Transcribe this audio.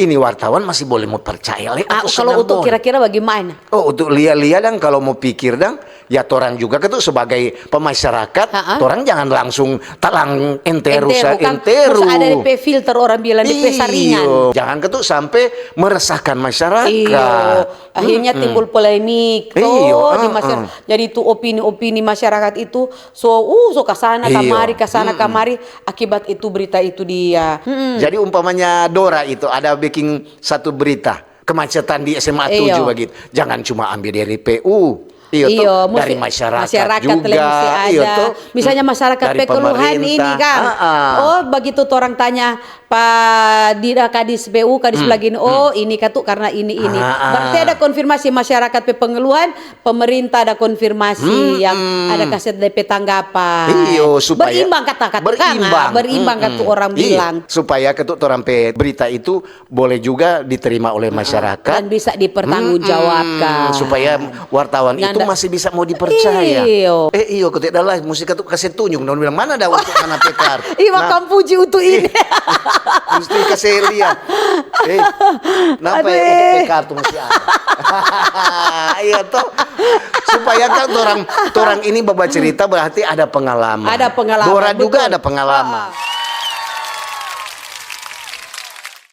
ini wartawan masih boleh mau percaya Kalau untuk kira-kira bagaimana? Oh, untuk lihat-lihat dan kalau mau pikir dan ya torang juga itu sebagai pemasyarakat, torang jangan langsung talang enteru Harus ada DP filter orang bilang DP saringan. Jangan ketuk sampai meresahkan masyarakat. Akhirnya timbul polemik. Di masyarakat. Jadi itu opini-opini masyarakat itu so kasana kamari akibat itu berita itu dia. Jadi umpamanya Dora itu ada bikin satu berita kemacetan di SMA 7 begitu. Jangan cuma ambil dari PU. Dari masyarakat juga. Misalnya masyarakat keluhan ini kan. Begitu orang tanya Pak Kadis PU Kadis lagi ini katuk karena ini. Berarti ada konfirmasi masyarakat pengeluhan, pemerintah ada konfirmasi yang ada kaset DP tanggapan. Supaya berimbang kata-kata berimbang kata orang bilang. Supaya ketuk orang berita itu boleh juga diterima oleh masyarakat dan bisa dipertanggungjawabkan. Supaya wartawan itu masih bisa mau dipercaya. Ketika adalah musik itu kasih tunjuk, non bilang mana ada untuk mana pekar. Makam puji untuk ini. Mesti kasih lihat. Kenapa ya untuk pekar tuh mesti ada. Iya toh. Supaya kan orang ini bawa cerita berarti ada pengalaman. Ada pengalaman. Dora juga ada pengalaman.